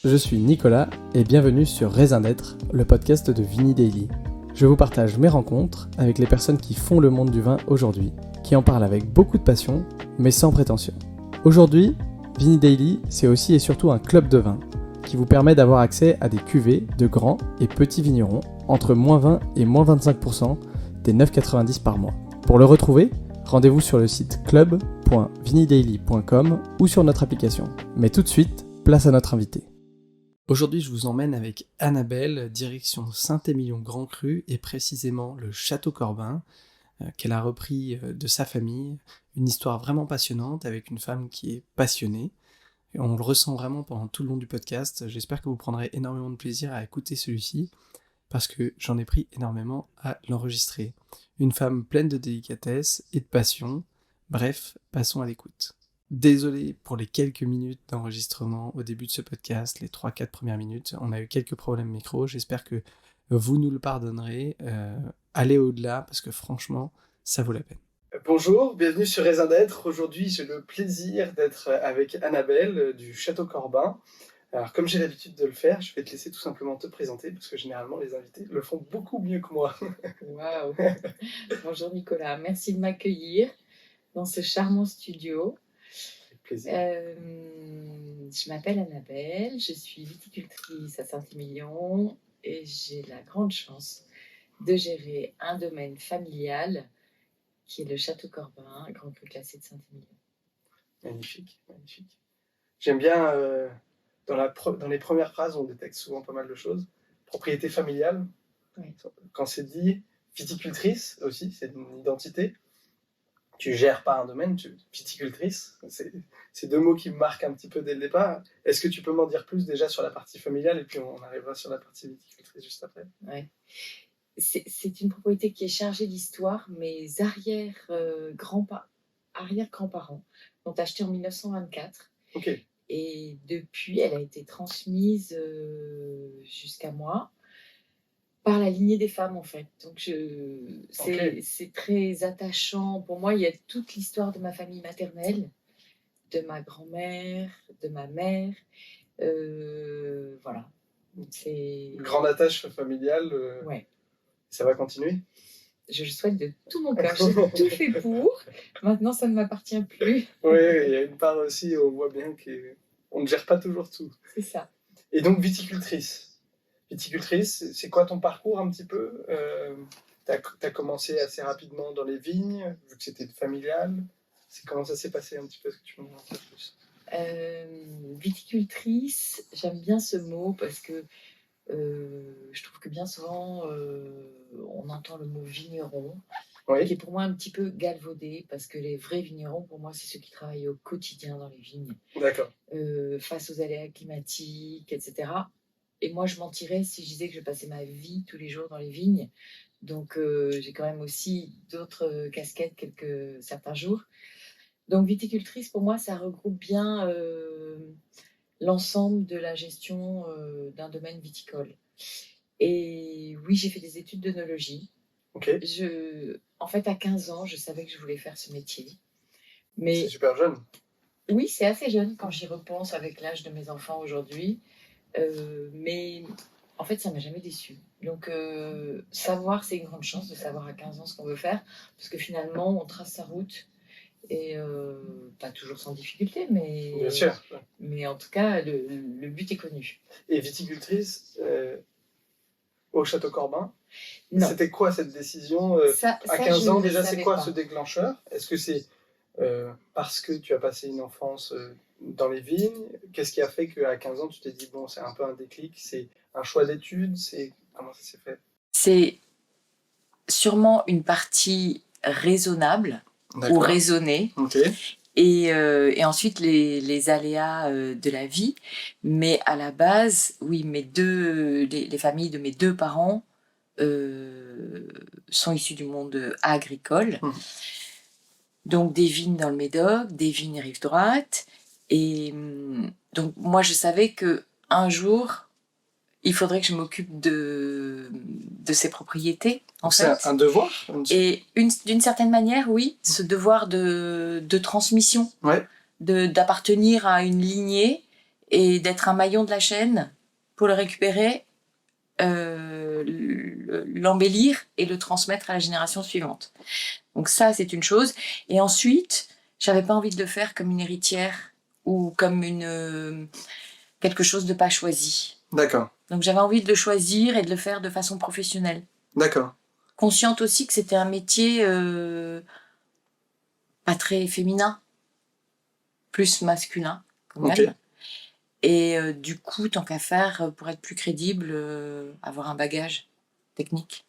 je suis Nicolas et bienvenue sur Raisin d'être, le podcast de Vini Daily. Je vous partage mes rencontres avec les personnes qui font le monde du vin aujourd'hui, qui en parlent avec beaucoup de passion, mais sans prétention. Aujourd'hui, Vini Daily, c'est aussi et surtout un club de vin qui vous permet d'avoir accès à des cuvées de grands et petits vignerons entre -20 et -25% des 9,90 par mois. Pour le retrouver, rendez-vous sur le site club.vinidaily.com ou sur notre application. Mais tout de suite, place à notre invité. Aujourd'hui, je vous emmène avec Annabelle, direction Saint-Émilion Grand Cru et précisément le Château Corbin, qu'elle a repris de sa famille. Une histoire vraiment passionnante avec une femme qui est passionnée. Et on le ressent vraiment pendant tout le long du podcast. J'espère que vous prendrez énormément de plaisir à écouter celui-ci parce que j'en ai pris énormément à l'enregistrer. Une femme pleine de délicatesse et de passion. Bref, passons à l'écoute. Désolé pour les quelques minutes d'enregistrement au début de ce podcast, les 3-4 premières minutes. On a eu quelques problèmes micro, j'espère que vous nous le pardonnerez. Allez au-delà, parce que franchement, ça vaut la peine. Bonjour, bienvenue sur Raisin d'être. Aujourd'hui, j'ai le plaisir d'être avec Annabelle du Château Corbin. Alors, comme j'ai l'habitude de le faire, je vais te laisser tout simplement te présenter, parce que généralement, les invités le font beaucoup mieux que moi. Waouh. Bonjour Nicolas, merci de m'accueillir dans ce charmant studio. Plaisir. Je m'appelle Annabelle, je suis viticultrice à Saint-Émilion et j'ai la grande chance de gérer un domaine familial qui est le Château Corbin, Grand Cru classé de Saint-Émilion. Magnifique, magnifique. J'aime bien, dans les premières phrases, on détecte souvent pas mal de choses. Propriété familiale, oui. Quand c'est dit viticultrice aussi, c'est une identité. Tu gères pas un domaine, tu es viticultrice. C'est deux mots qui me marquent un petit peu dès le départ. Est-ce que tu peux m'en dire plus déjà sur la partie familiale et puis on arrivera sur la partie viticultrice juste après? Oui. C'est une propriété qui est chargée d'histoire. Mes arrière-grands-parents l'ont achetée en 1924. Ok. Et depuis, elle a été transmise jusqu'à moi par la lignée des femmes, en fait. Donc, c'est très attachant. Pour moi, il y a toute l'histoire de ma famille maternelle, de ma grand-mère, de ma mère. Voilà. C'est... Grande attache familiale. Ouais. Ça va continuer? Je le souhaite de tout mon cœur. J'ai tout fait pour. Maintenant, ça ne m'appartient plus. Oui, il y a une part aussi, on voit bien qu'on ne gère pas toujours tout. C'est ça. Et donc, viticultrice. Viticultrice, c'est quoi ton parcours un petit peu? Tu as commencé assez rapidement dans les vignes, vu que c'était familial. Comment ça s'est passé un petit peu? Est-ce que tu peux m'en dire plus? Viticultrice, j'aime bien ce mot parce que je trouve que bien souvent on entend le mot vigneron, oui, qui est pour moi un petit peu galvaudé parce que les vrais vignerons, pour moi, c'est ceux qui travaillent au quotidien dans les vignes. D'accord. Face aux aléas climatiques, etc. Et moi, je mentirais si je disais que je passais ma vie tous les jours dans les vignes. Donc, j'ai quand même aussi d'autres casquettes certains jours. Donc, viticultrice, pour moi, ça regroupe bien l'ensemble de la gestion d'un domaine viticole. Et oui, j'ai fait des études d'œnologie. Okay. En fait, à 15 ans, je savais que je voulais faire ce métier. Mais, c'est super jeune. Oui, c'est assez jeune quand j'y repense avec l'âge de mes enfants aujourd'hui. Mais en fait, ça ne m'a jamais déçue. Donc, savoir, c'est une grande chance de savoir à 15 ans ce qu'on veut faire. Parce que finalement, on trace sa route. Et pas toujours sans difficulté, mais, bien sûr. Mais en tout cas, le but est connu. Et viticultrice au Château Corbin, non. C'était quoi cette décision à 15 ans déjà, c'est quoi ce déclencheur? Est-ce que c'est parce que tu as passé une enfance dans les vignes? Qu'est-ce qui a fait qu'à 15 ans, tu t'es dit, bon, c'est un peu un déclic, c'est un choix d'études, comment ça s'est fait? C'est sûrement une partie raisonnable. D'accord. Ou raisonnée. Okay. Et ensuite les aléas de la vie. Mais à la base, oui, les familles de mes deux parents sont issues du monde agricole. Donc des vignes dans le Médoc, des vignes rive droite. Et donc moi, je savais qu'un jour, il faudrait que je m'occupe de ces propriétés, en fait. C'est un devoir? Et d'une certaine manière, oui, ce devoir de transmission, ouais, d'appartenir à une lignée et d'être un maillon de la chaîne pour le récupérer, l'embellir et le transmettre à la génération suivante. Donc ça, c'est une chose. Et ensuite, j'avais pas envie de le faire comme une héritière ou comme quelque chose de pas choisi. D'accord. Donc j'avais envie de le choisir et de le faire de façon professionnelle. D'accord. Consciente aussi que c'était un métier pas très féminin, plus masculin quand même. Ok. Et du coup, tant qu'à faire, pour être plus crédible, avoir un bagage technique.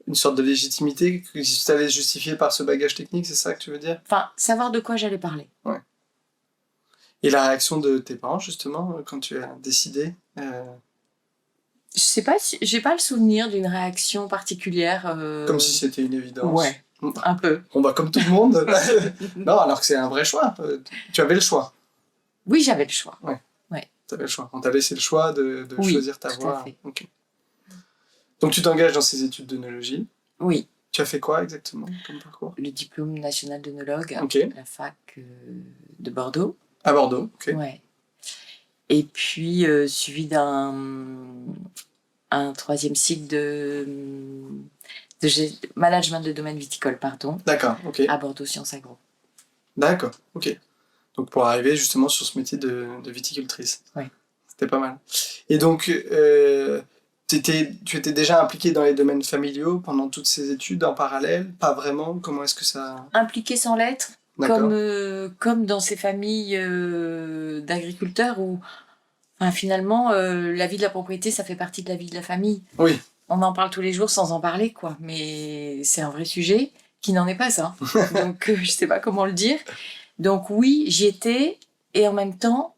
Une sorte de légitimité que tu allais justifier par ce bagage technique, c'est ça que tu veux dire? Enfin, savoir de quoi j'allais parler. Et la réaction de tes parents, justement, quand tu as décidé Je sais pas si j'ai pas le souvenir d'une réaction particulière. comme si c'était une évidence. Ouais, un peu. On va comme tout le monde. Non, alors que c'est un vrai choix. Tu avais le choix. Oui, j'avais le choix. Tu avais le choix. On t'a laissé le choix de Oui, choisir ta tout voie. à fait. Ok. Donc tu t'engages dans ces études d'œnologie. Oui, Tu as fait quoi exactement comme parcours? le diplôme national d'œnologue Ok. à la fac de Bordeaux. À Bordeaux. Ok. Ouais. Et puis suivi d'un troisième cycle de management de domaine viticole, pardon, D'accord. Ok. à Bordeaux Sciences Agro. D'accord. Ok. Donc pour arriver justement sur ce métier de viticultrice. Ouais. C'était pas mal. Et donc tu étais déjà impliquée dans les domaines familiaux pendant toutes ces études en parallèle? Pas vraiment? Comment est-ce que ça... Impliquée sans l'être, D'accord. comme dans ces familles d'agriculteurs où enfin, finalement la vie de la propriété ça fait partie de la vie de la famille. Oui. On en parle tous les jours sans en parler quoi, mais c'est un vrai sujet qui n'en est pas ça. Donc je sais pas comment le dire. Donc oui, j'y étais et en même temps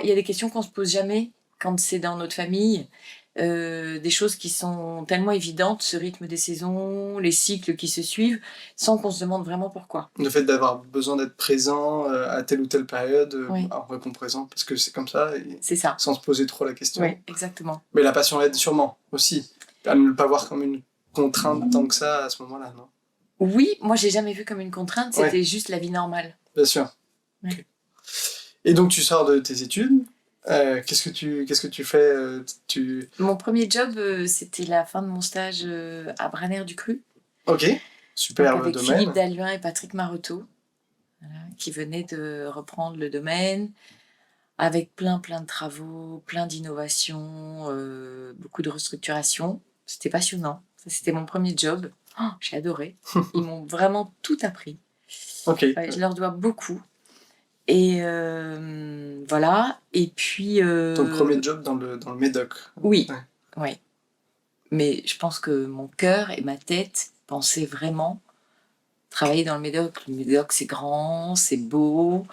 il y a des questions qu'on se pose jamais quand c'est dans notre famille. Des choses qui sont tellement évidentes, ce rythme des saisons, les cycles qui se suivent, sans qu'on se demande vraiment pourquoi. Le fait d'avoir besoin d'être présent à telle ou telle période, Oui. en répond présent, parce que c'est comme ça, et C'est ça. sans se poser trop la question. Oui, exactement. Mais la passion aide sûrement aussi, à ne pas voir comme une contrainte tant que ça à ce moment-là, non? Oui, moi j'ai jamais vu comme une contrainte, c'était juste la vie normale. Bien sûr. Ouais. Okay. Et donc tu sors de tes études, qu'est-ce que tu fais Mon premier job, c'était la fin de mon stage à Braner-du-Cru. Ok, superbe avec domaine. Philippe Dalluin et Patrick Maroteau, voilà, qui venaient de reprendre le domaine, avec plein de travaux, plein d'innovations, beaucoup de restructuration. C'était passionnant. Ça, c'était mon premier job. Oh, j'ai adoré. Ils m'ont vraiment tout appris. Ok. Ouais, je leur dois beaucoup. Et voilà. Et puis. Ton premier job dans le Médoc. Oui. Ouais. Mais je pense que mon cœur et ma tête pensaient vraiment travailler dans le Médoc. Le Médoc, c'est grand, c'est beau.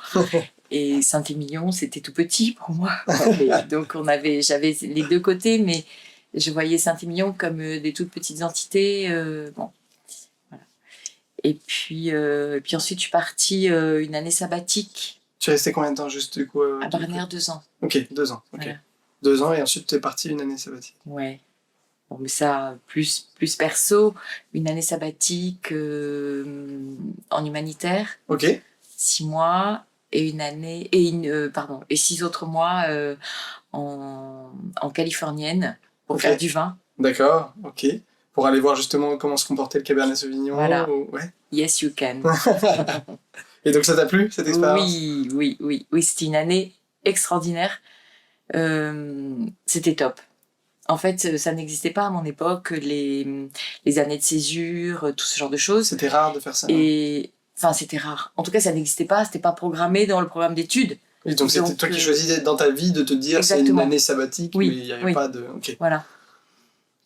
Et Saint-Émilion, c'était tout petit pour moi. Donc j'avais les deux côtés, mais je voyais Saint-Émilion comme des toutes petites entités. Bon, voilà. Et puis ensuite, je suis partie une année sabbatique. Tu es resté combien de temps juste du coup à Braner, 2 ans. Ok, 2 ans. Okay. Voilà. 2 ans et ensuite tu es partie une année sabbatique. Ouais. Bon, mais ça, plus perso, une année sabbatique en humanitaire. Ok. 6 mois et une année et 6 autres mois en californienne pour faire du vin. D'accord, ok. Pour aller voir justement comment se comportait le Cabernet Sauvignon. Voilà. Ouais. Yes, you can. Et donc ça t'a plu cette expérience? Oui, c'était une année extraordinaire. C'était top. En fait, ça n'existait pas à mon époque, les années de césure, tout ce genre de choses. C'était rare de faire ça. Et enfin, c'était rare. En tout cas, ça n'existait pas, c'était pas programmé dans le programme d'études. Et donc c'était toi qui choisissais dans ta vie de te dire c'est une année sabbatique, mais il n'y avait pas de... Okay. Voilà.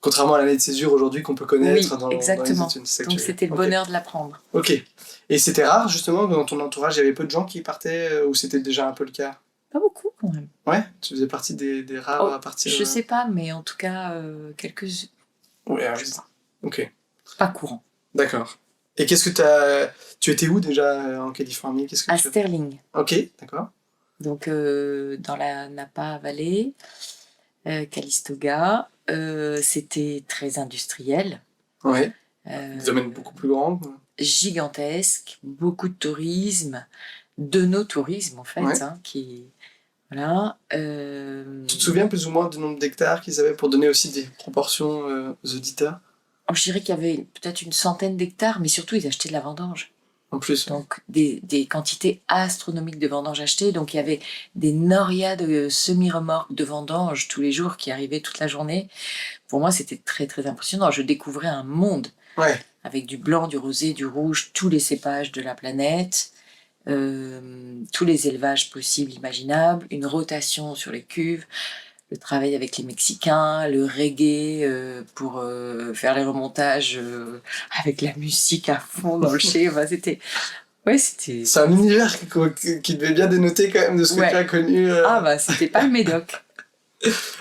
Contrairement à l'année de césure aujourd'hui qu'on peut connaître dans exactement. les études. Donc c'était le bonheur de l'apprendre. Ok. Et c'était rare justement dans ton entourage, il y avait peu de gens qui partaient ou c'était déjà un peu le cas? Pas beaucoup quand même. Ouais, tu faisais partie des rares à partir... Je sais pas, mais en tout cas quelques... Ouais, ok. Pas courant. D'accord. Et qu'est-ce que tu étais où déjà en Californie? À Sterling. Ok, d'accord. Donc dans la Napa Valley, Calistoga, c'était très industriel. Ouais. Des domaines beaucoup plus grands. Gigantesque, beaucoup de tourisme, de nos tourismes en fait, ouais. qui Voilà. Tu te souviens plus ou moins du nombre d'hectares qu'ils avaient pour donner aussi des proportions aux auditeurs? Je dirais qu'il y avait peut-être une centaine d'hectares, mais surtout, ils achetaient de la vendange. En plus. Donc, des quantités astronomiques de vendanges achetées. Donc, il y avait des norias de semi-remorques de vendanges tous les jours qui arrivaient toute la journée. Pour moi, c'était très, très impressionnant. Je découvrais un monde Ouais. avec du blanc, du rosé, du rouge, tous les cépages de la planète, tous les élevages possibles, imaginables, une rotation sur les cuves, le travail avec les Mexicains, le reggae pour faire les remontages avec la musique à fond dans le chai. Enfin, c'était... Ouais, c'était... C'est un univers qui devait bien dénoter quand même de ce que tu as connu. Ah bah, c'était pas le Médoc.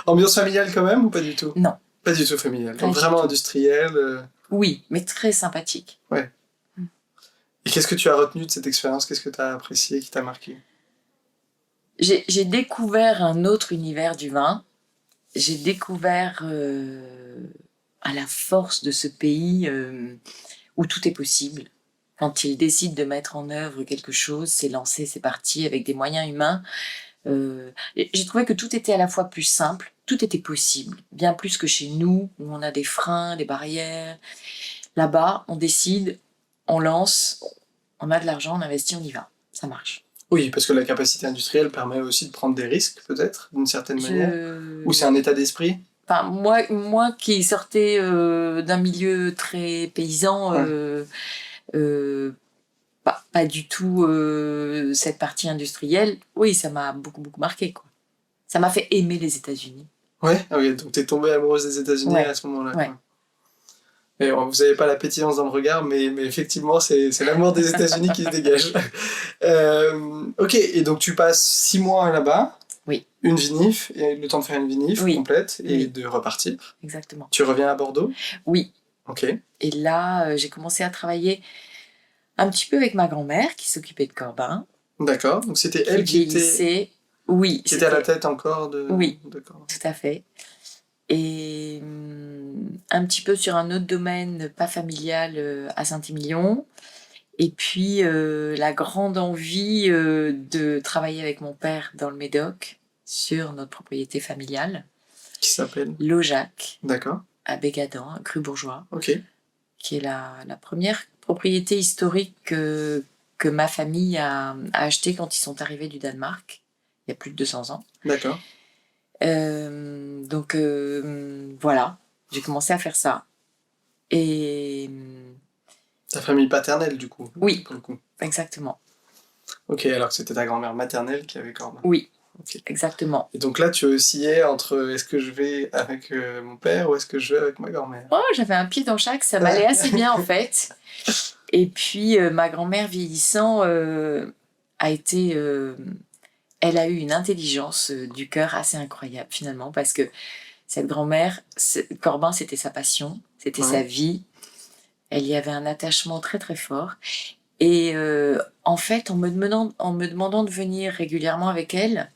Ambiance familiale quand même ou pas du tout? Non. Pas du tout familiale. Pas Donc du vraiment tout. industriel. Oui, mais très sympathique. Ouais. Et qu'est-ce que tu as retenu de cette expérience? Qu'est-ce que tu as apprécié, qui t'a marqué? J'ai découvert un autre univers du vin. J'ai découvert à la force de ce pays où tout est possible. Quand il décide de mettre en œuvre quelque chose, c'est lancé, c'est parti, avec des moyens humains. J'ai trouvé que tout était à la fois plus simple, tout était possible, bien plus que chez nous, où on a des freins, des barrières. Là-bas, on décide, on lance, on a de l'argent, on investit, on y va. Ça marche. Oui, parce que la capacité industrielle permet aussi de prendre des risques, peut-être, d'une certaine manière. Ou c'est un état d'esprit? Enfin, moi qui sortais d'un milieu très paysan, pas du tout cette partie industrielle, oui, ça m'a beaucoup, beaucoup marqué, quoi. Ça m'a fait aimer les États-Unis. Ouais, ah oui, donc t'es tombée amoureuse des États-Unis à ce moment-là. Ouais. Et vous n'avez pas la pétillance dans le regard, mais effectivement, c'est l'amour des États-Unis qui se dégage. Ok, et donc tu passes 6 mois là-bas. Oui. Une vinif, et le temps de faire une vinif complète et de repartir. Exactement. Tu reviens à Bordeaux? Oui. Ok. Et là, j'ai commencé à travailler un petit peu avec ma grand-mère qui s'occupait de Corbin. D'accord, donc c'était elle qui était... Oui. Qui était à la tête encore de... Oui, tout à fait. Et un petit peu sur un autre domaine, pas familial, à Saint-Émilion. Et puis, la grande envie de travailler avec mon père dans le Médoc, sur notre propriété familiale. Qui s'appelle? Laujac. D'accord. À Bégadan, un cru bourgeois. Ok. Qui est la première propriété historique que ma famille a achetée quand ils sont arrivés du Danemark, il y a plus de 200 ans. D'accord. Donc voilà, j'ai commencé à faire ça. Et... Ta famille paternelle, du coup? Oui, pour le coup. Exactement. Ok, alors que c'était ta grand-mère maternelle qui avait Corbin? Oui, exactement. Et donc là, tu oscillais entre est-ce que je vais avec mon père ou est-ce que je vais avec ma grand-mère? Oh, j'avais un pied dans chaque, ça m'allait assez bien en fait. Et puis ma grand-mère vieillissant a été... elle a eu une intelligence du cœur assez incroyable finalement, parce que cette grand-mère, Corbin, c'était sa passion, c'était sa vie. Elle y avait un attachement très très fort. Et en fait, en me demandant de venir régulièrement avec elle,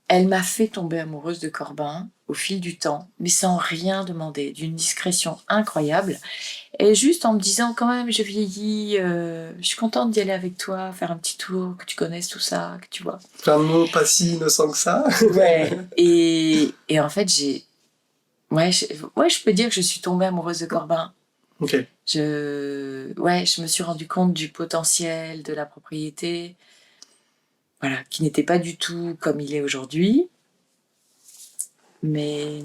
elle m'a fait tomber amoureuse de Corbin au fil du temps, mais sans rien demander, d'une discrétion incroyable. Et juste en me disant quand même, je vieillis, je suis contente d'y aller avec toi, faire un petit tour, que tu connaisses tout ça, que tu vois. Plein de mots pas si innocents que ça. Ouais. Et en fait, je peux dire que je suis tombée amoureuse de Corbin. Ok. Je me suis rendu compte du potentiel de la propriété, voilà, qui n'était pas du tout comme il est aujourd'hui. Mais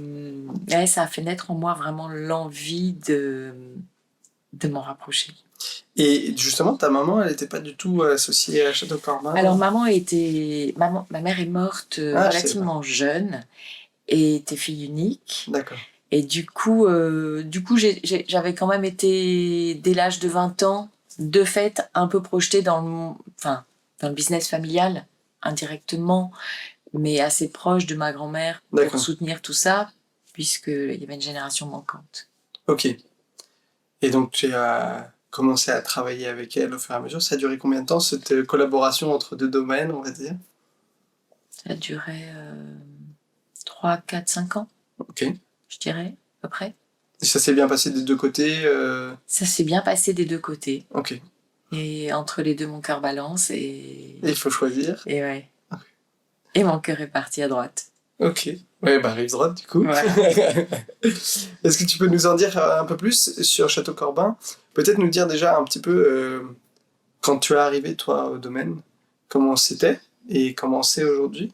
ça a fait naître en moi vraiment l'envie de m'en rapprocher. Et justement, ta maman, elle n'était pas du tout associée à Château Corbin? Alors, ma mère est morte relativement jeune et était fille unique. D'accord. Et du coup j'avais quand même été, dès l'âge de 20 ans, de fait, un peu projetée dans le business familial, indirectement, mais assez proche de ma grand-mère pour soutenir tout ça, puisqu'il y avait une génération manquante. Ok. Et donc, tu as commencé à travailler avec elle au fur et à mesure. Ça a duré combien de temps, cette collaboration entre deux domaines, on va dire? Ça a duré 3, 4, 5 ans. Ok. Je dirais, à peu près. Et ça s'est bien passé des deux côtés? Ça s'est bien passé des deux côtés. Ok. Et entre les deux, mon cœur balance et... Et il faut choisir. Et ouais. Okay. Et mon cœur est parti à droite. Ok. Ouais, bah rive droite du coup. Voilà. Est-ce que tu peux nous en dire un peu plus sur Château Corbin? Peut-être nous dire déjà un petit peu, quand tu es arrivé toi au domaine, comment c'était et comment c'est aujourd'hui?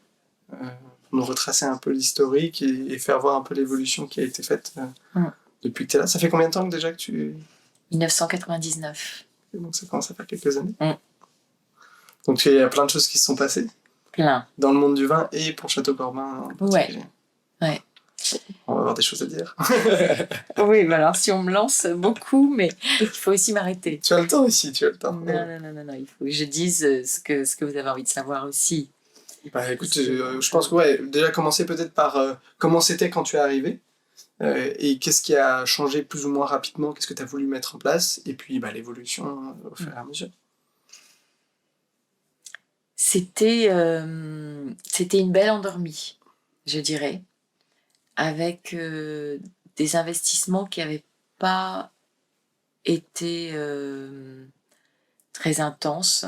Nous retracer un peu l'historique et faire voir un peu l'évolution qui a été faite depuis que tu es là. Ça fait combien de temps déjà que tu... 1999. Donc ça commence à faire quelques années. Mm. Donc il y a plein de choses qui se sont passées Plein. dans le monde du vin et pour Château Corbin en particulier. Ouais. On va avoir des choses à dire. Oui, bah alors si on me lance beaucoup, mais il faut aussi m'arrêter. Tu as le temps ici, tu as le temps. Non, il faut que je dise ce que vous avez envie de savoir aussi. Bah écoute, je pense que ouais, déjà commencer peut-être par comment c'était quand tu es arrivé et qu'est-ce qui a changé plus ou moins rapidement, qu'est-ce que tu as voulu mettre en place et puis bah, l'évolution au fur et à mesure. C'était une belle endormie, je dirais, avec des investissements qui n'avaient pas été très intenses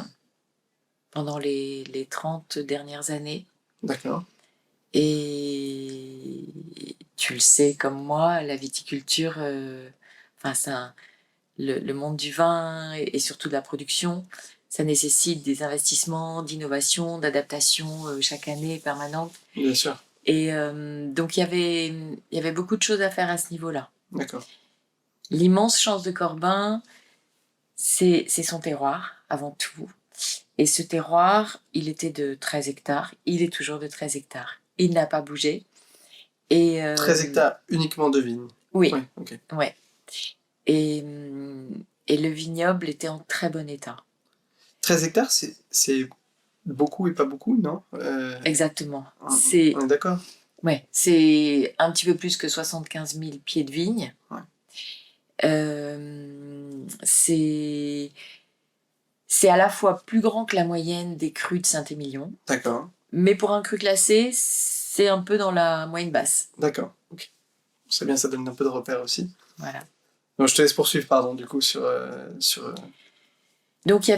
pendant les 30 dernières années. D'accord. Et tu le sais comme moi, la viticulture, le monde du vin et surtout de la production, ça nécessite des investissements, d'innovation, d'adaptation chaque année permanente. Bien sûr. Et donc il y avait beaucoup de choses à faire à ce niveau-là. D'accord. L'immense chance de Corbin, c'est son terroir avant tout. Et ce terroir, il était de 13 hectares. Il est toujours de 13 hectares. Il n'a pas bougé. Et, 13 hectares uniquement de vignes. Oui. Ouais, ok. Ouais. Et le vignoble était en très bon état. 13 hectares, c'est beaucoup et pas beaucoup, non Exactement. On est d'accord. Ouais, c'est un petit peu plus que 75 000 pieds de vigne. Ouais. C'est à la fois plus grand que la moyenne des crus de Saint-Émilion. D'accord. Mais pour un cru classé, c'est un peu dans la moyenne basse. D'accord. Ok. C'est bien, ça donne un peu de repères aussi. Voilà. Donc je te laisse poursuivre, pardon, du coup, sur... Donc il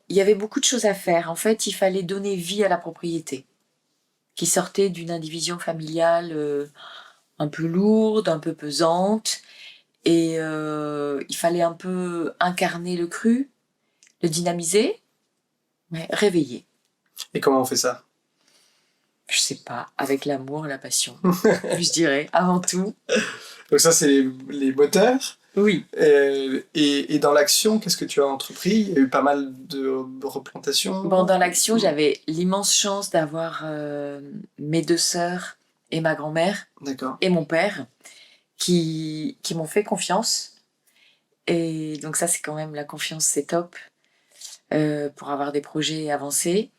y avait beaucoup de choses à faire. En fait, il fallait donner vie à la propriété, qui sortait d'une indivision familiale un peu lourde, un peu pesante. Et il fallait un peu incarner le cru, le dynamiser, réveiller. Et comment on fait ça? Je sais pas, avec l'amour, la passion, je dirais, avant tout. Donc ça, c'est les moteurs. Oui. Et dans l'action, qu'est-ce que tu as entrepris? Il y a eu pas mal de replantations. Bon, dans l'action, j'avais l'immense chance d'avoir mes 2 sœurs et ma grand-mère. D'accord. Et mon père qui m'ont fait confiance. Et donc ça, c'est quand même, la confiance, c'est top pour avoir des projets avancés.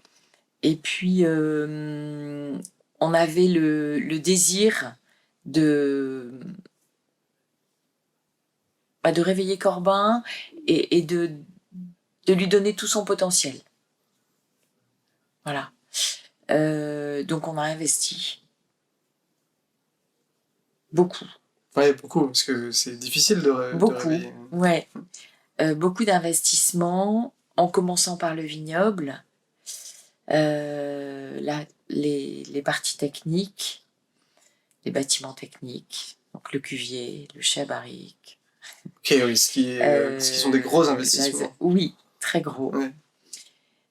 Et puis, on avait le désir de réveiller Corbin et de lui donner tout son potentiel. Voilà. Donc on a investi. Beaucoup. Ouais, beaucoup, parce que c'est difficile de réveiller. Ouais. Beaucoup d'investissements, en commençant par le vignoble, les parties techniques, les bâtiments techniques, donc le cuvier, le chai barrique. Ok, oui, ce qui sont des gros investissements. Oui, très gros. Ouais.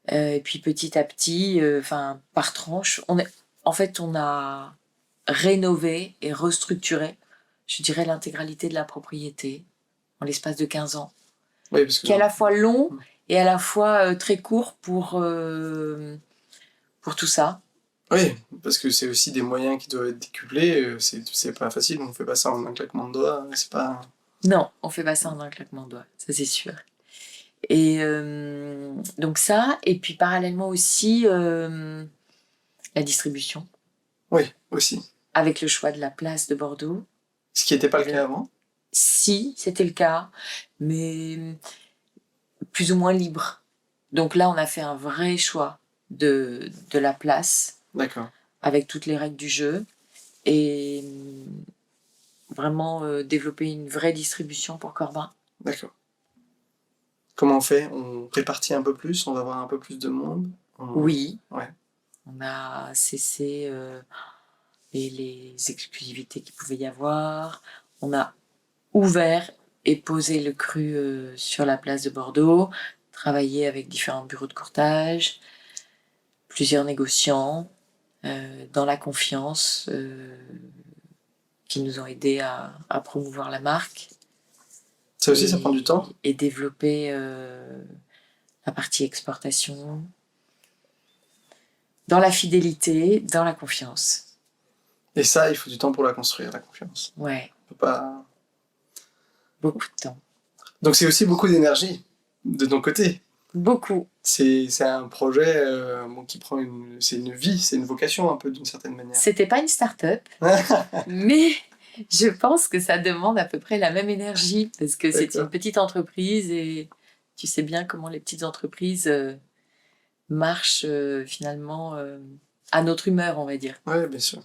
Et puis petit à petit, par tranche, on a rénové et restructuré, je dirais, l'intégralité de la propriété en l'espace de 15 ans. Oui, parce que qui est à la fois long et à la fois très court pour tout ça. Oui, parce que c'est aussi des moyens qui doivent être décuplés, c'est pas facile, on fait pas ça en un claquement de doigts, c'est pas... Non, on fait pas ça en un claquement de doigts, ça c'est sûr. Et donc ça, et puis parallèlement aussi la distribution. Oui, aussi. Avec le choix de la place de Bordeaux. Ce qui n'était pas le cas avant? Si, c'était le cas, mais plus ou moins libre. Donc là, on a fait un vrai choix de la place. D'accord. Avec toutes les règles du jeu. Et vraiment développer une vraie distribution pour Corbin. D'accord. Comment on fait? On répartit un peu plus? On va avoir un peu plus de monde? Oui. Ouais. On a cessé les exclusivités qu'il pouvait y avoir. On a ouvert et posé le cru sur la place de Bordeaux, travaillé avec différents bureaux de courtage, plusieurs négociants, dans la confiance, qui nous ont aidés à promouvoir la marque. Ça aussi, ça prend du temps. Et développer la partie exportation, dans la fidélité, dans la confiance. Et ça, il faut du temps pour la construire, la confiance. Ouais. On peut pas... Beaucoup de temps. Donc c'est aussi beaucoup d'énergie de ton côté. Beaucoup. C'est un projet qui prend c'est une vie, c'est une vocation un peu d'une certaine manière. C'était pas une start-up, mais je pense que ça demande à peu près la même énergie parce que c'est une petite entreprise et tu sais bien comment les petites entreprises marchent finalement à notre humeur, on va dire. Oui, bien sûr.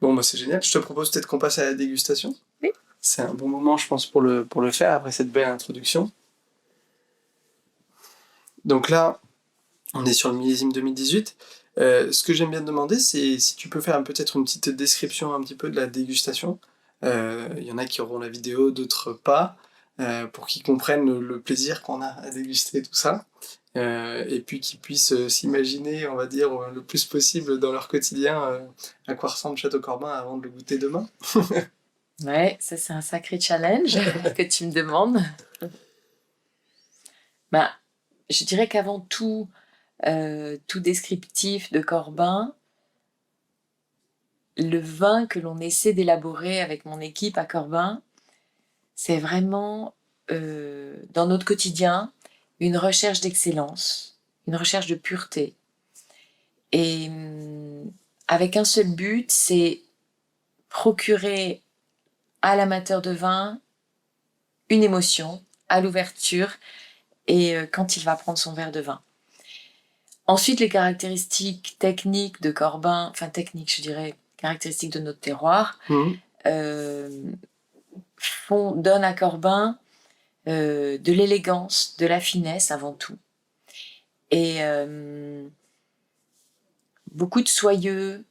Bon, bah, c'est génial. Je te propose peut-être qu'on passe à la dégustation. Oui. C'est un bon moment, je pense, pour le faire après cette belle introduction. Donc là, on est sur le millésime 2018. Ce que j'aime bien te demander, c'est si tu peux faire peut-être une petite description un petit peu de la dégustation. Il y en a qui auront la vidéo, d'autres pas, pour qu'ils comprennent le plaisir qu'on a à déguster tout ça. Et puis qu'ils puissent s'imaginer, on va dire, le plus possible dans leur quotidien à quoi ressemble Château Corbin avant de le goûter demain. Ouais, ça c'est un sacré challenge que tu me demandes. Bah, je dirais qu'avant tout descriptif de Corbin, le vin que l'on essaie d'élaborer avec mon équipe à Corbin, c'est vraiment dans notre quotidien une recherche d'excellence, une recherche de pureté. Et avec un seul but, c'est procurer à l'amateur de vin une émotion à l'ouverture et quand il va prendre son verre de vin. Ensuite, les caractéristiques techniques de Corbin, enfin techniques, je dirais, caractéristiques de notre terroir, donnent à Corbin de l'élégance, de la finesse avant tout. Et beaucoup de soyeux,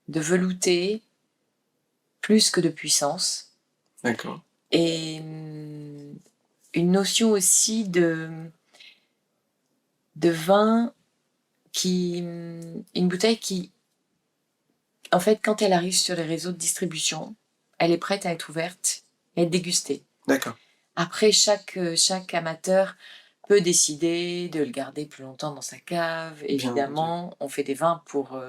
de velouté, plus que de puissance. D'accord. Et une notion aussi de vin une bouteille qui, en fait, quand elle arrive sur les réseaux de distribution, elle est prête à être ouverte et être dégustée. D'accord. Après, chaque amateur peut décider de le garder plus longtemps dans sa cave. Évidemment, on fait des vins pour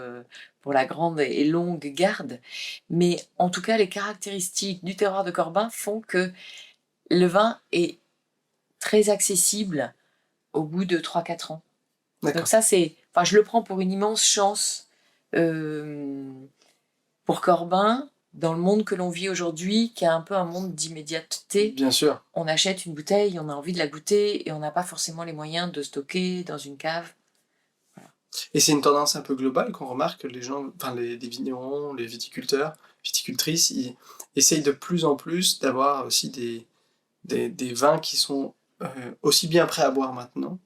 la grande et longue garde. Mais en tout cas, les caractéristiques du terroir de Corbin font que le vin est très accessible au bout de 3-4 ans. D'accord. Donc ça, je le prends pour une immense chance pour Corbin, dans le monde que l'on vit aujourd'hui, qui est un peu un monde d'immédiateté. Bien sûr. On achète une bouteille, on a envie de la goûter, et on n'a pas forcément les moyens de stocker dans une cave. Voilà. Et c'est une tendance un peu globale qu'on remarque, les gens, enfin les vignerons, les viticulteurs, viticultrices, ils essayent de plus en plus d'avoir aussi des vins qui sont aussi bien prêts à boire maintenant,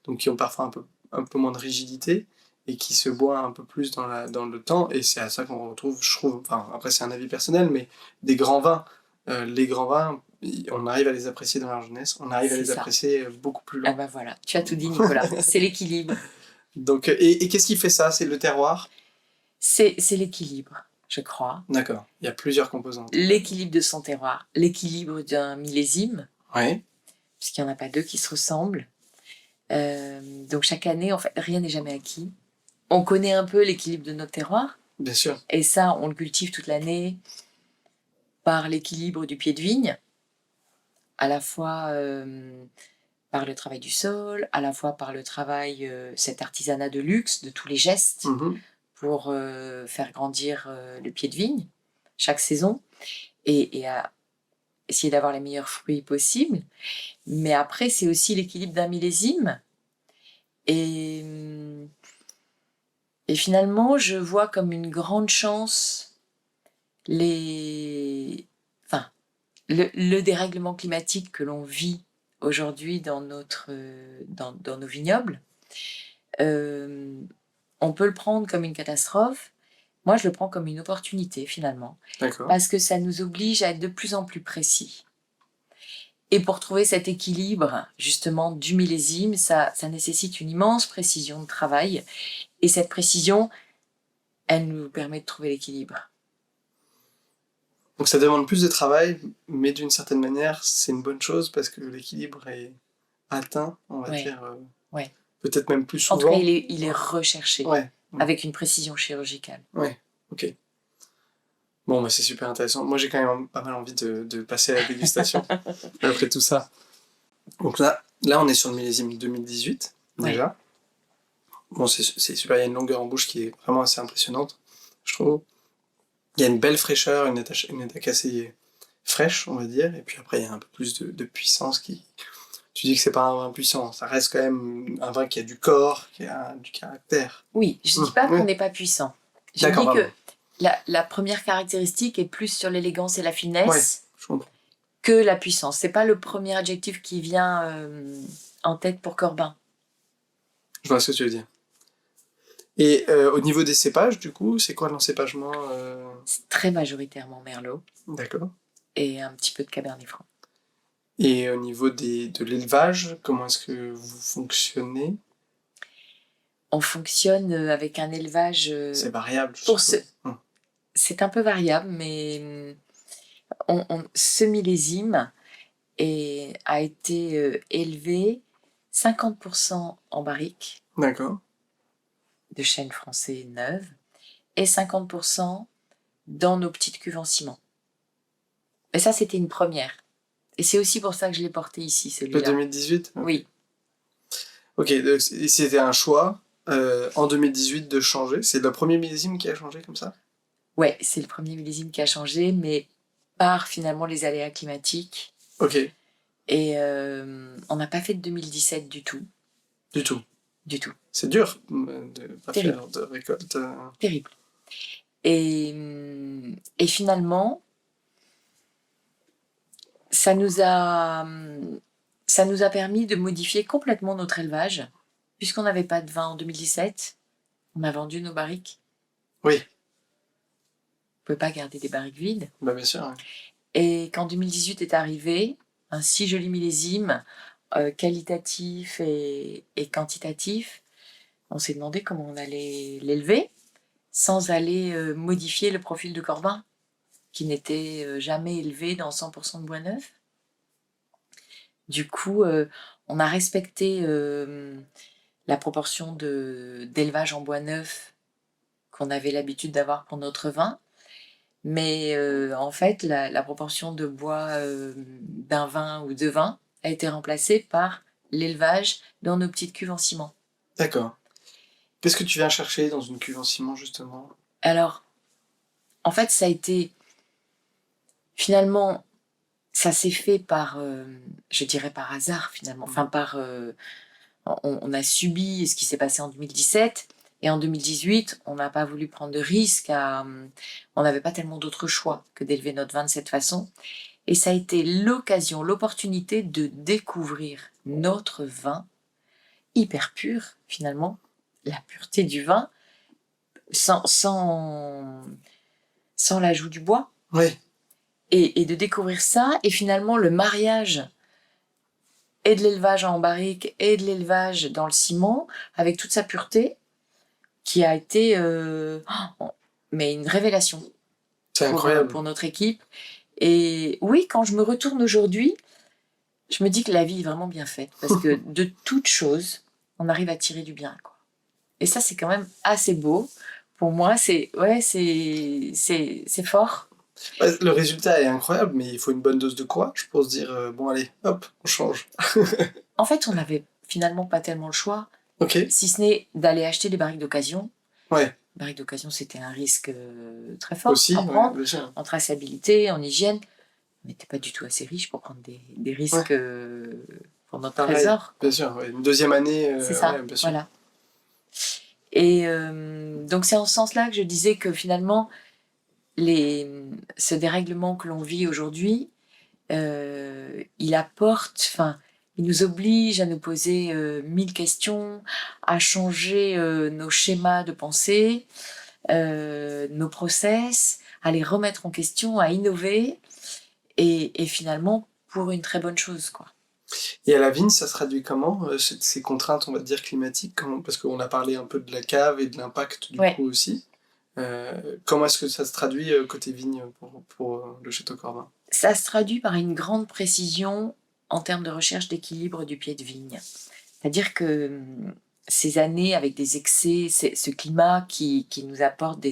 donc qui ont parfois un peu moins de rigidité, et qui se boit un peu plus dans le temps, et c'est à ça qu'on retrouve, je trouve, enfin après c'est un avis personnel, mais des grands vins. Les grands vins, on arrive à les apprécier dans leur jeunesse, on arrive à les apprécier beaucoup plus loin. Ah bah voilà, tu as tout dit Nicolas, c'est l'équilibre. Donc, et qu'est-ce qui fait ça? C'est le terroir? C'est l'équilibre, je crois. D'accord, il y a plusieurs composantes. L'équilibre de son terroir, l'équilibre d'un millésime, ouais. Puisqu'il n'y en a pas deux qui se ressemblent. Donc chaque année, en fait, rien n'est jamais acquis. On connaît un peu l'équilibre de notre terroir. Bien sûr. Et ça, on le cultive toute l'année par l'équilibre du pied de vigne, à la fois par le travail du sol, à la fois par le travail, cet artisanat de luxe, de tous les gestes, pour faire grandir le pied de vigne chaque saison, et à essayer d'avoir les meilleurs fruits possibles. Mais après, c'est aussi l'équilibre d'un millésime. Et finalement, je vois comme une grande chance le dérèglement climatique que l'on vit aujourd'hui dans nos vignobles. On peut le prendre comme une catastrophe. Moi, je le prends comme une opportunité, finalement. D'accord. Parce que ça nous oblige à être de plus en plus précis. Et pour trouver cet équilibre, justement, du millésime, ça nécessite une immense précision de travail. Et cette précision, elle nous permet de trouver l'équilibre. Donc ça demande plus de travail, mais d'une certaine manière, c'est une bonne chose parce que l'équilibre est atteint, on va dire, Ouais. peut-être même plus En tout cas, souvent. il est recherché, Ouais. avec une précision chirurgicale. Ouais, ok. Bon, bah c'est super intéressant. Moi, j'ai quand même pas mal envie de passer à la dégustation après tout ça. Donc là, on est sur le millésime 2018, déjà. Bon, c'est super, il y a une longueur en bouche qui est vraiment assez impressionnante, je trouve. Il y a une belle fraîcheur, une attaque assez fraîche, on va dire, et puis après, il y a un peu plus de puissance qui... Tu dis que c'est pas un vin puissant, ça reste quand même un vin qui a du corps, qui a du caractère. Oui, je dis pas qu'on n'est pas puissant. Je dis que la première caractéristique est plus sur l'élégance et la finesse que la puissance. C'est pas le premier adjectif qui vient en tête pour Corbin. Je vois ce que tu veux dire. Et au niveau des cépages, du coup, c'est quoi l'encépagement C'est très majoritairement Merlot. D'accord. Et un petit peu de Cabernet Franc. Et au niveau de l'élevage, comment est-ce que vous fonctionnez ? On fonctionne avec un élevage... c'est variable. C'est un peu variable, mais ce millésime a été élevé 50% en barrique. D'accord. De chêne français neuve et 50% dans nos petites cuves en ciment. Et ça, c'était une première. Et c'est aussi pour ça que je l'ai porté ici, celui-là. Le 2018 ? Oui. Ok, donc c'était un choix en 2018 de changer. C'est le premier millésime qui a changé comme ça ? Ouais, c'est le premier millésime qui a changé, mais par finalement les aléas climatiques. Ok. Et on n'a pas fait de 2017 du tout. Du tout. Du tout. C'est dur de pas faire de récolte. Terrible. Et finalement, ça nous a permis de modifier complètement notre élevage, puisqu'on n'avait pas de vin en 2017. On a vendu nos barriques. Oui. On ne pouvait pas garder des barriques vides. Bah bien sûr. Ouais. Et quand 2018 est arrivé, un si joli millésime, qualitatif et quantitatif, on s'est demandé comment on allait l'élever sans aller modifier le profil de Corbin, qui n'était jamais élevé dans 100% de bois neuf. Du coup, on a respecté la proportion d'élevage en bois neuf qu'on avait l'habitude d'avoir pour notre vin. Mais en fait, la proportion de bois d'un vin ou de vin a été remplacée par l'élevage dans nos petites cuves en ciment. D'accord. Qu'est-ce que tu viens chercher dans une cuve en ciment, justement ? Alors, en fait, ça a été... Finalement, ça s'est fait par, je dirais par hasard, finalement. Enfin, on a subi ce qui s'est passé en 2017. Et en 2018, on n'a pas voulu prendre de risques. On n'avait pas tellement d'autres choix que d'élever notre vin de cette façon. Et ça a été l'occasion, l'opportunité de découvrir notre vin hyper pur, finalement, la pureté du vin, sans l'ajout du bois. Oui. Et de découvrir ça, et finalement le mariage et de l'élevage en barrique et de l'élevage dans le ciment, avec toute sa pureté, qui a été mais une révélation. C'est incroyable. Pour notre équipe. Et oui, quand je me retourne aujourd'hui, je me dis que la vie est vraiment bien faite, parce que de toute chose, on arrive à tirer du bien, quoi. Et ça, c'est quand même assez beau. Pour moi, c'est fort. Le résultat est incroyable, mais il faut une bonne dose de courage pour se dire bon allez, hop, on change. En fait, on n'avait finalement pas tellement le choix, si ce n'est d'aller acheter des barriques d'occasion. Ouais. Les barriques d'occasion, c'était un risque très fort aussi, à prendre, en traçabilité, en hygiène. On n'était pas du tout assez riche pour prendre des risques pour notre trésor. Bien sûr, ouais. Une deuxième année. C'est ça, bien sûr. Voilà. Et donc c'est en ce sens-là que je disais que finalement, ce dérèglement que l'on vit aujourd'hui, il apporte, Il nous oblige à nous poser 1000 questions, à changer nos schémas de pensée, nos process, à les remettre en question, à innover, et finalement pour une très bonne chose, quoi. Et à la vigne, ça se traduit comment, ces contraintes, on va dire, climatiques? Parce qu'on a parlé un peu de la cave et de l'impact du Ouais. coup aussi. Comment est-ce que ça se traduit côté vigne pour le Château Corbin? Ça se traduit par une grande précision en termes de recherche d'équilibre du pied de vigne. C'est-à-dire que ces années avec des excès, ce climat qui nous apporte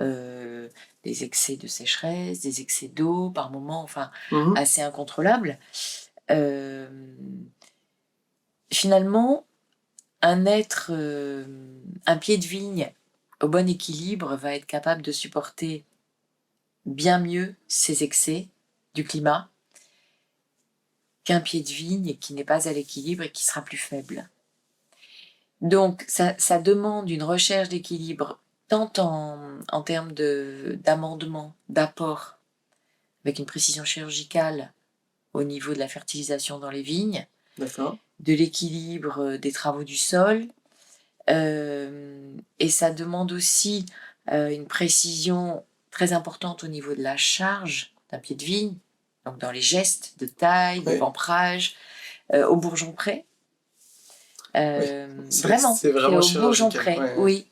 euh, des excès de sécheresse, des excès d'eau par moments, enfin Mmh. assez incontrôlables. Euh, Finalement, un pied de vigne au bon équilibre va être capable de supporter bien mieux ces excès du climat qu'un pied de vigne qui n'est pas à l'équilibre et qui sera plus faible. Donc, ça demande une recherche d'équilibre tant en termes d'amendement, d'apport, avec une précision chirurgicale au niveau de la fertilisation dans les vignes, D'accord. de l'équilibre des travaux du sol, et ça demande aussi une précision très importante au niveau de la charge d'un pied de vigne, donc dans les gestes de taille, de Oui, pamprage, au bourgeon près. oui. Vraiment, C'est c'est vraiment au bourgeon chirurgical. près, Ouais, ouais.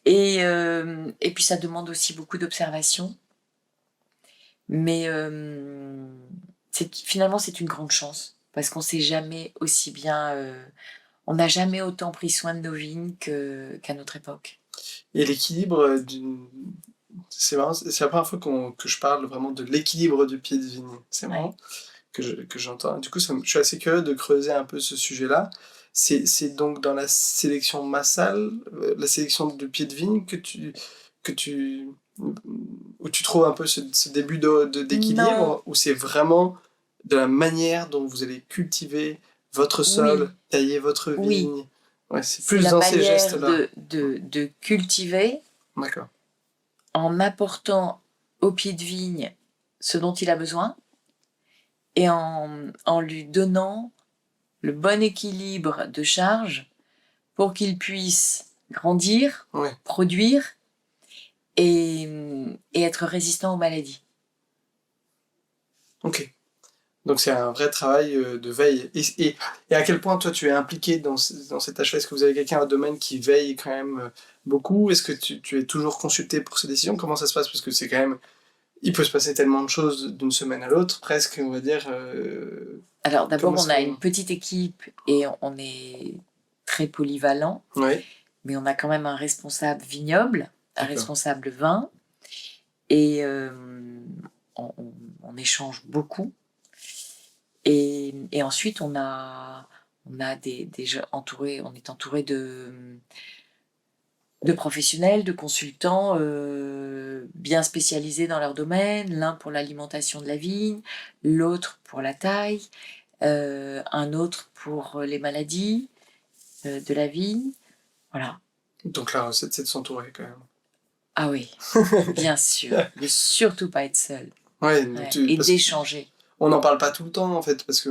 oui. Et puis ça demande aussi beaucoup d'observation. Mais finalement, c'est une grande chance. Parce qu'on s'est jamais aussi bien. On n'a jamais autant pris soin de nos vignes qu'à notre époque. Et l'équilibre d'une... C'est marrant, c'est la première fois que je parle vraiment de l'équilibre du pied de vigne. C'est Ouais. marrant que j'entends. Du coup, je suis assez curieux de creuser un peu ce sujet-là. C'est donc dans la sélection massale, la sélection du pied de vigne que tu, où tu trouves un peu ce début Non, d'équilibre, ou c'est vraiment de la manière dont vous allez cultiver votre oui, sol, tailler votre oui. vigne. Ouais, c'est C'est plus la dans ces manière gestes-là. de cultiver D'accord. en apportant au pied de vigne ce dont il a besoin et en lui donnant le bon équilibre de charge pour qu'il puisse grandir, Ouais. produire et, et être résistant aux maladies. Ok. Donc c'est un vrai travail de veille. Et à quel point toi tu es impliqué dans cette tâche-là? Est-ce que vous avez quelqu'un au domaine qui veille quand même beaucoup? Est-ce que tu es toujours consulté pour ces décisions? Comment ça se passe? Parce que c'est quand même... Il peut se passer tellement de choses d'une semaine à l'autre, presque, on va dire. Alors d'abord, Comment on est-ce a que... une petite équipe et on est très polyvalent, Oui, mais on a quand même un responsable vignoble, un d'accord. responsable vin, et on échange beaucoup. Et ensuite, on a on est entouré de professionnels, de consultants bien spécialisés dans leur domaine, l'un pour l'alimentation de la vigne, l'autre pour la taille, un autre pour les maladies de la vigne. Voilà. Donc la recette, c'est de s'entourer quand même. Ah oui, bien sûr. De surtout pas être seul. Ouais, Ouais. Et d'échanger. on n'en parle pas tout le temps en fait, parce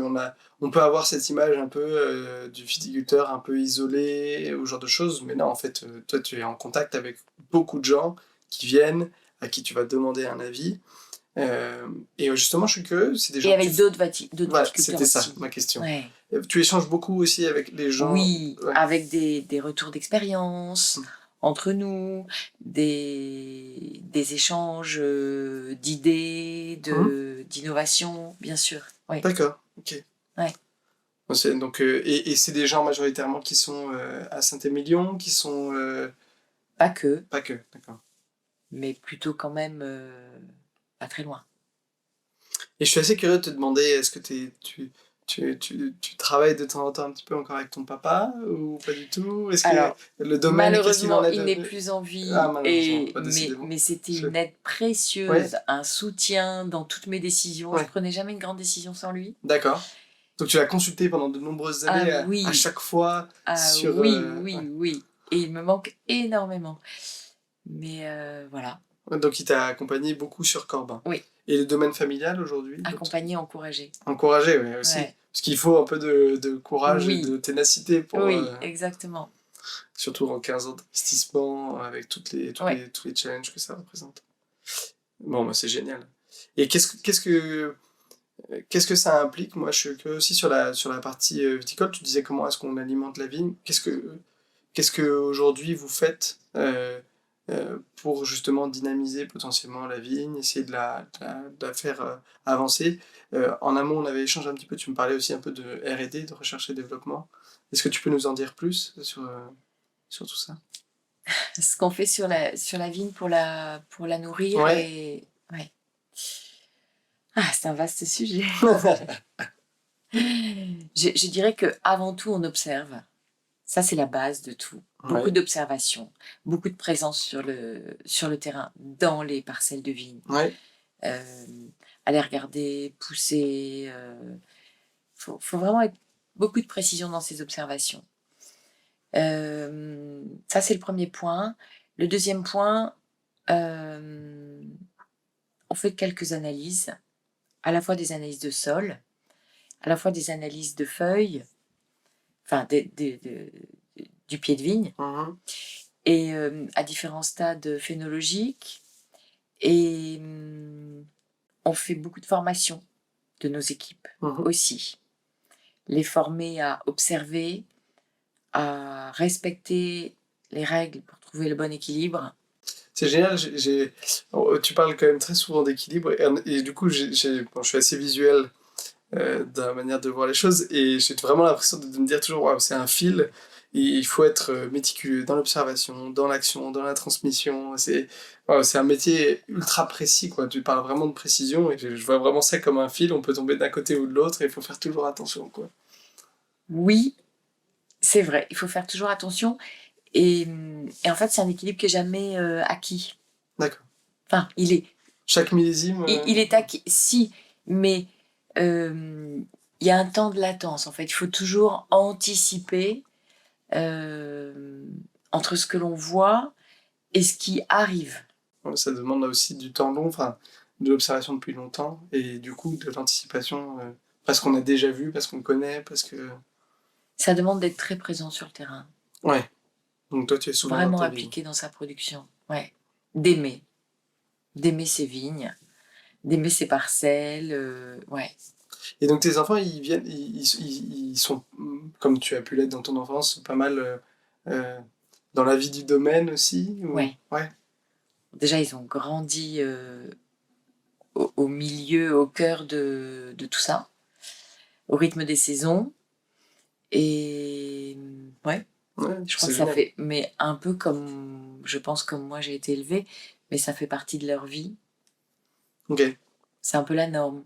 on peut avoir cette image un peu du viticulteur un peu isolé, ou ce genre de choses, mais non, en fait, toi tu es en contact avec beaucoup de gens qui viennent, à qui tu vas demander un avis. Et justement, je suis curieux, c'est des Et gens que avec d'autres Voilà, viticulteurs c'était ça aussi. ma question. Ouais. Tu échanges beaucoup aussi avec les gens. Oui, Ouais. avec des retours d'expérience Mm. entre nous, des échanges d'idées, Mhm. d'innovations, bien sûr. Oui. D'accord, ok. Ouais. Donc, et c'est des gens majoritairement qui sont à Saint-Émilion, qui sont... Pas que, Pas que, d'accord. mais plutôt quand même pas très loin. Et je suis assez curieux de te demander, est-ce que tu travailles de temps en temps un petit peu encore avec ton papa, ou pas du tout? Est-ce que Alors, le domaine, qu'est-ce qu'il en malheureusement, est il n'est devenu? plus en Ah, vie, malheureusement, pas décidément. mais c'était Je... une aide Ouais, précieuse, un soutien dans toutes mes décisions. Je ouais, prenais jamais une grande décision sans lui. d'accord. Donc tu l'as consulté pendant de nombreuses Ah années, à oui, chaque fois, ah sur... oui, ouais. oui, oui. Et il me manque énormément. Mais voilà. Donc il t'a accompagné beaucoup sur Corbin. Oui. Et le domaine familial aujourd'hui? Accompagné, encouragé. Encouragé, oui, aussi. Ouais. Parce qu'il faut un peu de courage Oui. et de ténacité pour... Oui, exactement. Surtout en 15 ans d'investissement, avec tous les challenges que ça représente. Bon, bah, c'est génial. Et qu'est-ce que ça implique? Moi, je suis curieux aussi sur la partie viticole. Tu disais comment est-ce qu'on alimente la vigne. Qu'est-ce que aujourd'hui vous faites pour justement dynamiser potentiellement la vigne, essayer de la faire avancer? En amont, on avait échangé un petit peu, tu me parlais aussi un peu de R&D, de recherche et développement. Est-ce que tu peux nous en dire plus sur tout ça? Ce qu'on fait sur la vigne pour la nourrir Ouais. et... Ouais. Ah, c'est un vaste sujet. Je dirais qu'avant tout, on observe. Ça, c'est la base de tout. Beaucoup Ouais. d'observations, beaucoup de présence sur le terrain, dans les parcelles de vigne. Ouais. Aller regarder, pousser. Faut vraiment être beaucoup de précision dans ces observations. Ça, c'est le premier point. Le deuxième point, on fait quelques analyses, à la fois des analyses de sol, à la fois des analyses de feuilles, enfin du pied de vigne, Mhm. et à différents stades phénologiques. Et on fait beaucoup de formations de nos équipes Mhm. aussi. Les former à observer, à respecter les règles pour trouver le bon équilibre. C'est génial, tu parles quand même très souvent d'équilibre, et du coup, bon, je suis assez visuel dans la manière de voir les choses, et j'ai vraiment l'impression de me dire toujours, waouh, c'est un fil, et il faut être méticuleux dans l'observation, dans l'action, dans la transmission. C'est un métier ultra précis, quoi. Tu parles vraiment de précision, et je vois vraiment ça comme un fil, on peut tomber d'un côté ou de l'autre, et il faut faire toujours attention, quoi. Oui, c'est vrai, il faut faire toujours attention. Et en fait, c'est un équilibre qui n'est jamais acquis. D'accord. Enfin, Chaque millésime il est acquis, si, mais il y a un temps de latence. En fait, il faut toujours anticiper entre ce que l'on voit et ce qui arrive. ça demande aussi du temps long, enfin, de l'observation depuis longtemps, et du coup, de l'anticipation, parce qu'on a déjà vu, parce qu'on connaît, parce que... Ça demande d'être très présent sur le terrain. Ouais. Donc toi, tu es souvent Vraiment dans tes vignes. impliqué dans sa production. Ouais. D'aimer ses vignes, d'aimer ses parcelles. Ouais. Et donc tes enfants, ils viennent, ils sont, comme tu as pu l'être dans ton enfance, pas mal dans la vie du domaine aussi ou... Ouais. Ouais. Déjà, ils ont grandi au milieu, au cœur de tout ça, au rythme des saisons. Et ouais, Ouais, je crois c'est que ça génial. fait, mais un peu comme, je pense, comme moi j'ai été élevée, mais ça fait partie de leur vie. Ok. C'est un peu la norme.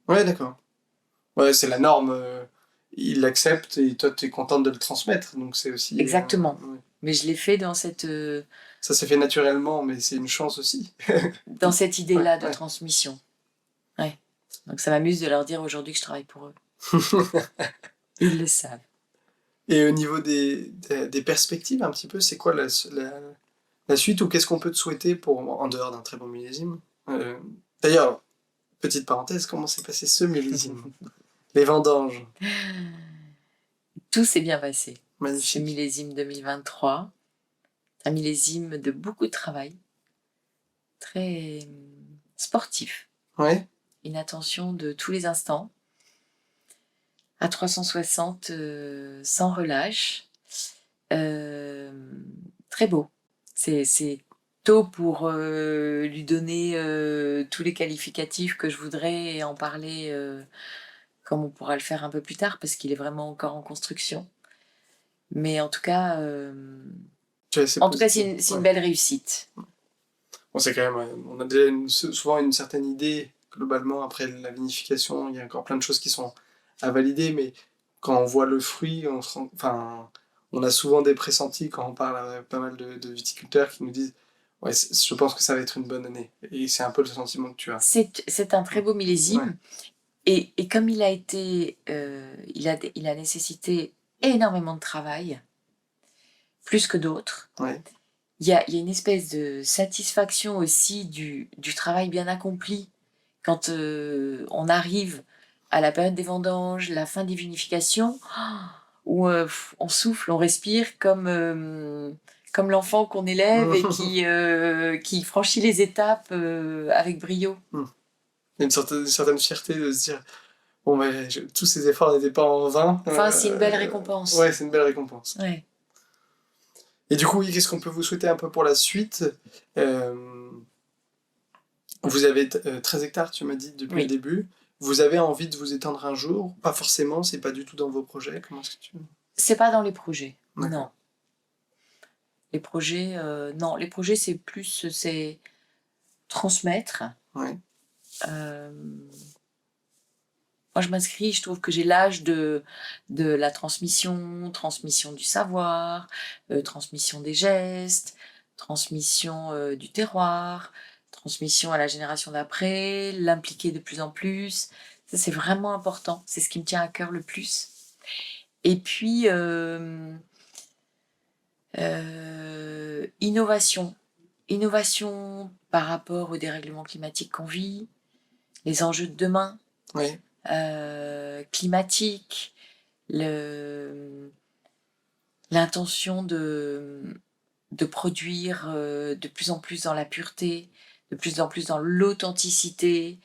Ouais, d'accord. Ouais, c'est la norme. Ils l'acceptent et toi, tu es contente de le transmettre. Donc c'est aussi... Exactement. Ouais. Mais je l'ai fait dans cette Ça s'est fait naturellement, mais c'est une chance aussi. idée-là de Ouais. transmission. Ouais. Donc ça m'amuse de leur dire aujourd'hui que je travaille pour eux. Ils le savent. Et au niveau des perspectives, un petit peu, c'est quoi la suite, ou qu'est-ce qu'on peut te souhaiter pour, en dehors d'un très bon millésime? D'ailleurs, petite parenthèse, comment s'est passé ce millésime? Les vendanges. Tout s'est bien passé. Ce Magnifique. millésime 2023, un millésime de beaucoup de travail, très sportif, Ouais. une attention de tous les instants, à 360, sans relâche. Très beau. C'est tôt pour lui donner tous les qualificatifs que je voudrais et en parler comme on pourra le faire un peu plus tard parce qu'il est vraiment encore en construction. Mais en tout cas, c'est une belle réussite. Bon, c'est quand même, on a déjà souvent une certaine idée, globalement, après la vinification, il y a encore plein de choses qui sont à valider, mais quand on voit le fruit, on a souvent des pressentis quand on parle à pas mal de viticulteurs qui nous disent ouais, je pense que ça va être une bonne année. Et c'est un peu le sentiment que tu as. C'est un très beau millésime. Ouais. Et comme il a été, il a nécessité énormément de travail, plus que d'autres, ouais. il y a une espèce de satisfaction aussi du travail bien accompli. Quand on arrive à la période des vendanges, la fin des vinifications, où on souffle, on respire comme l'enfant qu'on élève et qui franchit les étapes avec brio. Il y a une certaine fierté de se dire bon, tous ces efforts n'étaient pas en vain. Enfin, c'est une belle récompense. Ouais, c'est une belle récompense. Ouais. Et du coup, oui, qu'est-ce qu'on peut vous souhaiter un peu pour la suite Vous avez 13 hectares, tu m'as dit, depuis le début. Vous avez envie de vous étendre un jour? Pas forcément, c'est pas du tout dans vos projets. Comment est-ce que tu... C'est pas dans les projets, D'accord. non. Les projets, non. Les projets, c'est plus transmettre. Ouais. Moi, je m'inscris, je trouve que j'ai l'âge de la transmission du savoir, transmission des gestes, transmission du terroir, transmission à la génération d'après, l'impliquer de plus en plus. Ça, c'est vraiment important. C'est ce qui me tient à cœur le plus. Et puis, innovation. Innovation par rapport au dérèglement climatique qu'on vit, les enjeux de demain. Oui. Climatique, l'intention de produire de plus en plus dans la pureté, de plus en plus dans l'authenticité,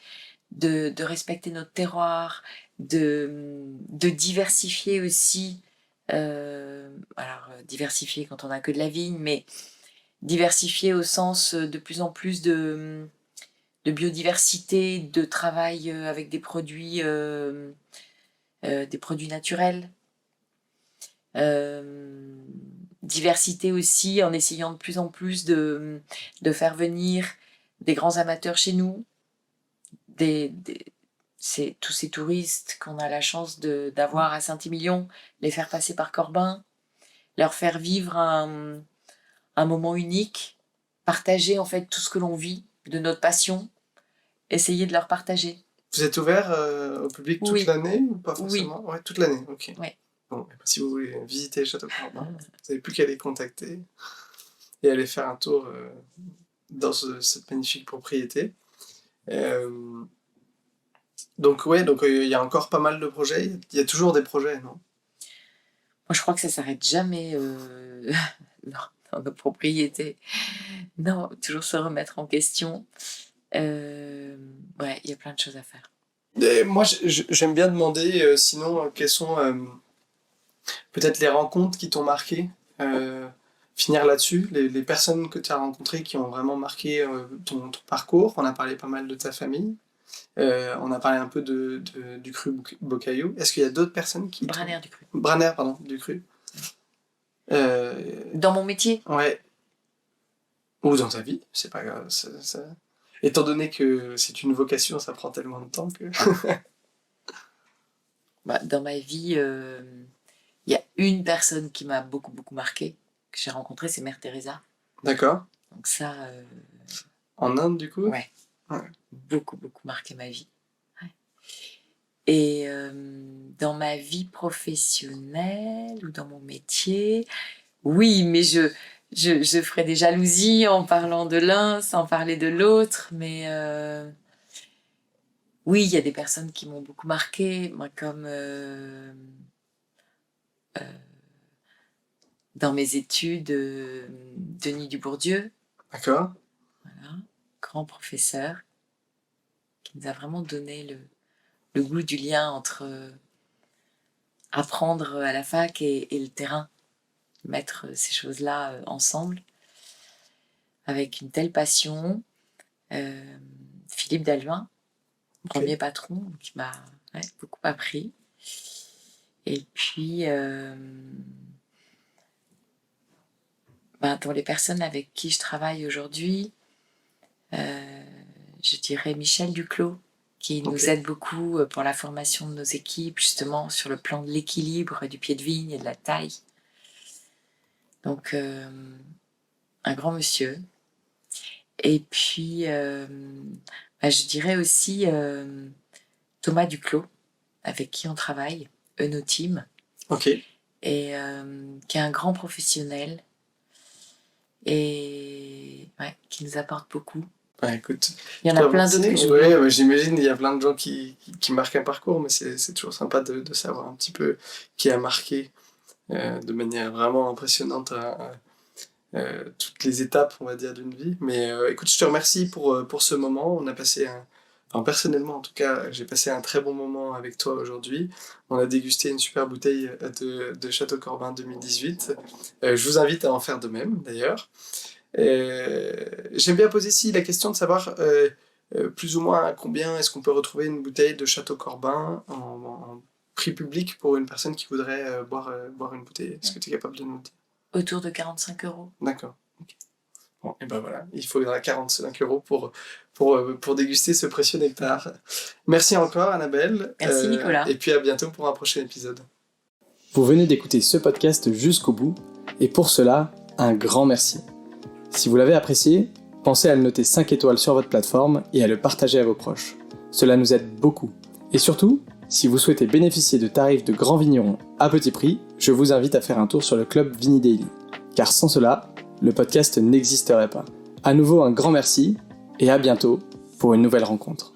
de respecter notre terroir, de diversifier aussi, diversifier quand on n'a que de la vigne, mais diversifier au sens de plus en plus de biodiversité, de travail avec des produits naturels. Diversité aussi en essayant de plus en plus de faire venir des grands amateurs chez nous, c'est tous ces touristes qu'on a la chance d'avoir à Saint-Émilion, les faire passer par Corbin, leur faire vivre un moment unique, partager en fait tout ce que l'on vit, de notre passion, essayer de leur partager. Vous êtes ouvert au public toute l'année ou pas forcément? Oui. Ouais, toute l'année, ok. Ouais. Bon, si vous voulez visiter le Château Corbin, vous n'avez plus qu'à les contacter et aller faire un tour dans cette magnifique propriété. Donc il y a encore pas mal de projets. Il y a toujours des projets, non? Moi, je crois que ça s'arrête jamais dans nos propriétés. Non, toujours se remettre en question. Ouais, il y a plein de choses à faire. Et moi, j'aime bien demander, sinon, quelles sont peut-être les rencontres qui t'ont marqué. Finir là-dessus, les personnes que tu as rencontrées qui ont vraiment marqué ton parcours. On a parlé pas mal de ta famille. On a parlé un peu du cru Bocaillou. Est-ce qu'il y a d'autres personnes qui... Braner du cru. Braner, pardon, du cru. Dans mon métier? Ouais. Ou dans ta vie, c'est pas grave. Étant donné que c'est une vocation, ça prend tellement de temps que... Dans ma vie, il y a une personne qui m'a beaucoup, beaucoup marqué, que j'ai rencontrée, c'est Mère Teresa. D'accord. Donc ça... En Inde, du coup? Ouais. Beaucoup, beaucoup marqué ma vie. Ouais. Et dans ma vie professionnelle ou dans mon métier, oui, mais je ferais des jalousies en parlant de l'un sans parler de l'autre, mais oui, il y a des personnes qui m'ont beaucoup marqué, moi, comme dans mes études, Denis Dubourdieu. D'accord. Voilà, grand professeur qui nous a vraiment donné le goût du lien entre apprendre à la fac et le terrain, mettre ces choses-là ensemble avec une telle passion. Philippe Dalluin, premier patron, qui m'a beaucoup appris. Et puis, pour les personnes avec qui je travaille aujourd'hui, je dirais Michel Duclos, qui nous aide beaucoup pour la formation de nos équipes, justement sur le plan de l'équilibre du pied de vigne et de la taille. Donc, un grand monsieur. Et puis, je dirais aussi Thomas Duclos, avec qui on travaille, Eunoteam. Ok. Et qui est un grand professionnel et qui nous apportent beaucoup. Écoute, il y en a plein d'autres que je ouais, j'imagine, il y a plein de gens qui marquent un parcours, mais c'est toujours sympa de savoir un petit peu qui a marqué de manière vraiment impressionnante toutes les étapes, on va dire, d'une vie. Mais écoute, je te remercie pour ce moment. On a passé personnellement, en tout cas, j'ai passé un très bon moment avec toi aujourd'hui. On a dégusté une super bouteille de Château Corbin 2018. Je vous invite à en faire de même, d'ailleurs. J'aime bien poser ici la question de savoir plus ou moins à combien est-ce qu'on peut retrouver une bouteille de Château Corbin en prix public pour une personne qui voudrait boire une bouteille. Est-ce que tu es capable de nous le dire ? Autour de 45 €. D'accord. Okay. Bon, et ben voilà, il faudra 45 € pour déguster ce précieux nectar. Merci encore, Annabelle. Merci, Nicolas. Et puis à bientôt pour un prochain épisode. Vous venez d'écouter ce podcast jusqu'au bout, et pour cela, un grand merci. Si vous l'avez apprécié, pensez à le noter 5 étoiles sur votre plateforme et à le partager à vos proches. Cela nous aide beaucoup. Et surtout, si vous souhaitez bénéficier de tarifs de grands vignerons à petit prix, je vous invite à faire un tour sur le club Vini Daily. Car sans cela, le podcast n'existerait pas. À nouveau un grand merci et à bientôt pour une nouvelle rencontre.